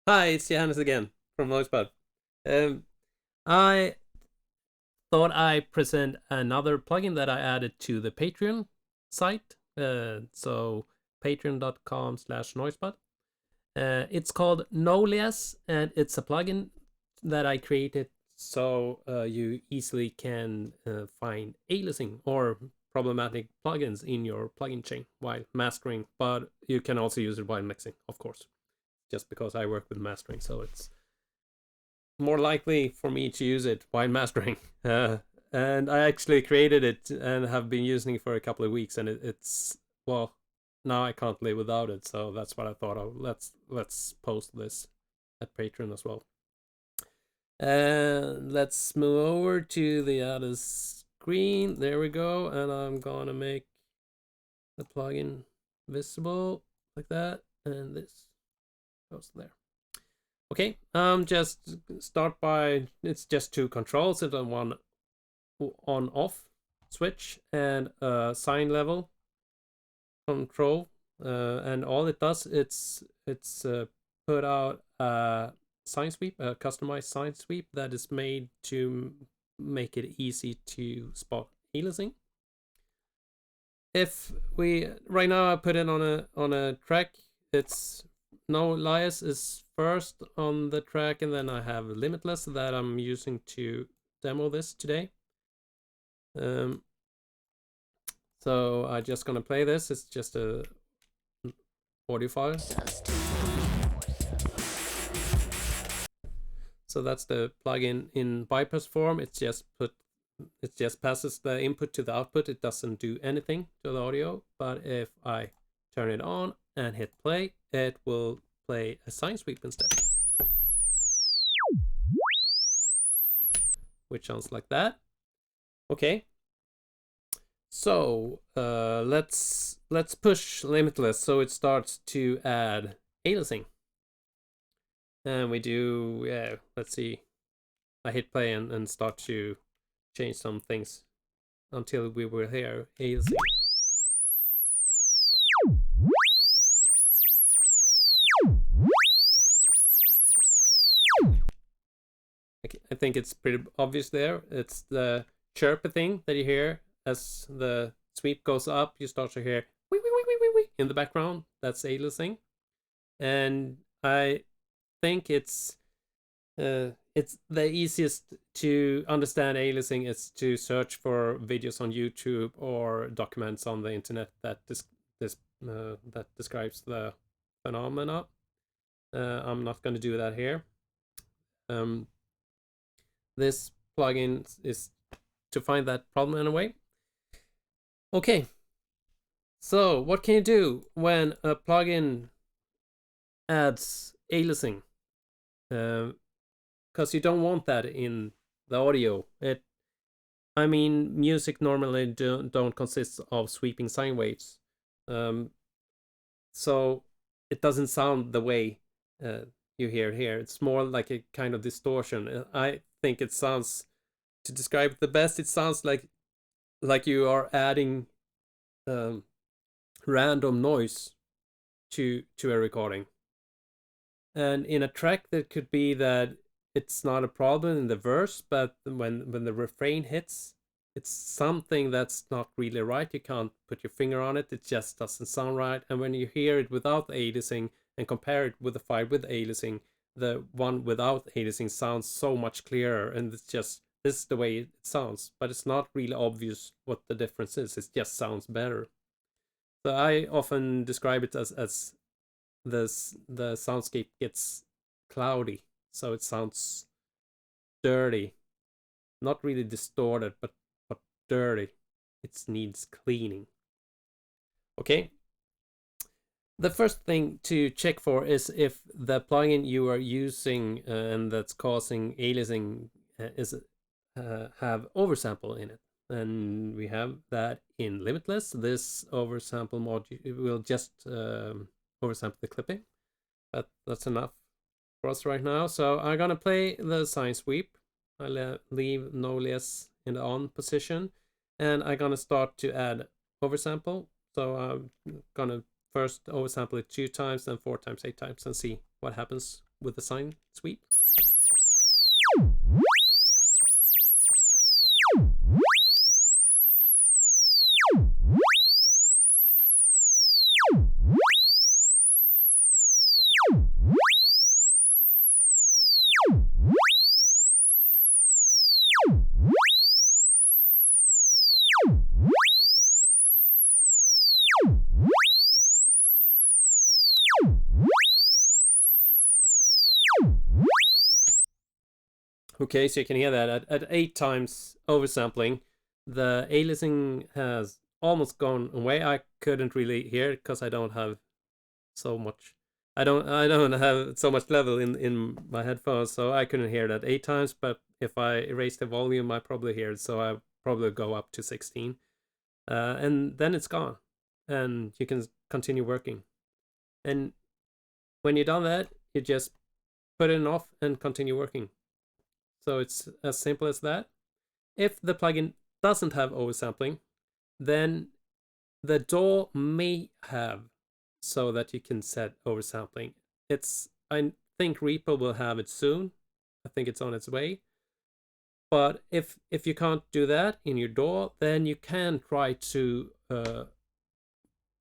Hi, it's Johannes again from Noisebud. Um, I thought I present another plugin that I added to the Patreon site. So patreon.com/noisebud. It's called NoLias, and it's a plugin that I created so you easily can find aliasing or problematic plugins in your plugin chain while mastering, but you can also use it while mixing, of course, just because I work with mastering, so it's more likely for me to use it while mastering. And I actually created it and have been using it for a couple of weeks, and it's well, now I can't live without it. So that's what I thought of. Let's post this at Patreon as well. And let's move over to the other screen. There we go. And I'm gonna make the plugin visible like that, and this goes there. Okay, just start by, it's just two controls, it's on one on off switch and a sine level control, and all it does, it's put out a sine sweep, a customized sine sweep that is made to make it easy to spot aliasing. If we right now I put it on a track, it's NoLias is first on the track, and then I have Limitless that I'm using to demo this today. So I'm just gonna play this. It's just a audio file. So that's the plugin in bypass form. It just passes the input to the output. It doesn't do anything to the audio. But if I turn it on and hit play, it will play a sine sweep instead, which sounds like that. Okay. So let's push Limitless so it starts to add aliasing. And we do, yeah, let's see. I hit play and start to change some things until we will hear aliasing. I think it's pretty obvious there. It's the chirpy thing that you hear as the sweep goes up. You start to hear wee wee wee wee wee wee in the background. That's aliasing, and I think it's the easiest to understand aliasing is to search for videos on YouTube or documents on the internet that that describes the phenomena. I'm not going to do that here. This plugin is to find that problem in a way. Okay, so what can you do when a plugin adds aliasing? Because you don't want that in the audio. I mean, music normally don't consist of sweeping sine waves, so it doesn't sound the way you hear here. It's more like a kind of distortion. I think it sounds, to describe it the best, it sounds like you are adding random noise to a recording. And in a track, that could be that it's not a problem in the verse, but when the refrain hits, it's something that's not really right. You can't put your finger on it. It just doesn't sound right. And when you hear it without aliasing and compare it with the file with aliasing, the one without aliasing sounds so much clearer. And it's just, this is the way it sounds, but it's not really obvious what the difference is. It just sounds better. So I often describe it as the soundscape gets cloudy, so it sounds dirty, not really distorted, but dirty. It needs cleaning. Okay. The first thing to check for is if the plugin you are using and that's causing aliasing is have oversample in it. And we have that in Limitless. This oversample module will just oversample the clipping. That's enough for us right now. So I'm gonna play the sine sweep. I'll leave NoLias in the on position, and I'm gonna start to add oversample. So I'm gonna first oversample it 2 times, then 4 times, 8 times, and see what happens with the sine sweep. Okay, so you can hear that at 8 times oversampling, the aliasing has almost gone away. I couldn't really hear it because I don't have so much. I don't have so much level in my headphones, so I couldn't hear that 8 times. But if I erase the volume, I probably hear it. So I probably go up to 16, and then it's gone, and you can continue working. And when you're done that, you just put it off and continue working. So it's as simple as that. If the plugin doesn't have oversampling, then the DAW may have so that you can set oversampling. I think Reaper will have it soon. I think it's on its way. But if you can't do that in your DAW, then you can try to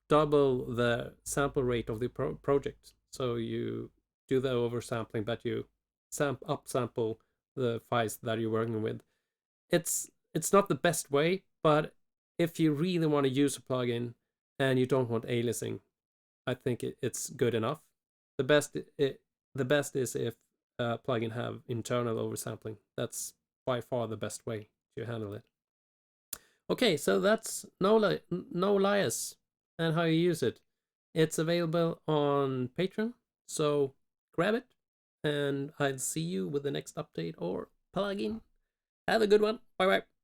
double the sample rate of the project. So you do the oversampling, but you upsample the files that you're working with. It's not the best way, but if you really want to use a plugin and you don't want aliasing, I think it's good enough. The best is if a plugin have internal oversampling. That's by far the best way to handle it. Okay, so that's NoLias and how you use it. It's available on Patreon, so grab it, and I'll see you with the next update or plugin. Have a good one. Bye bye.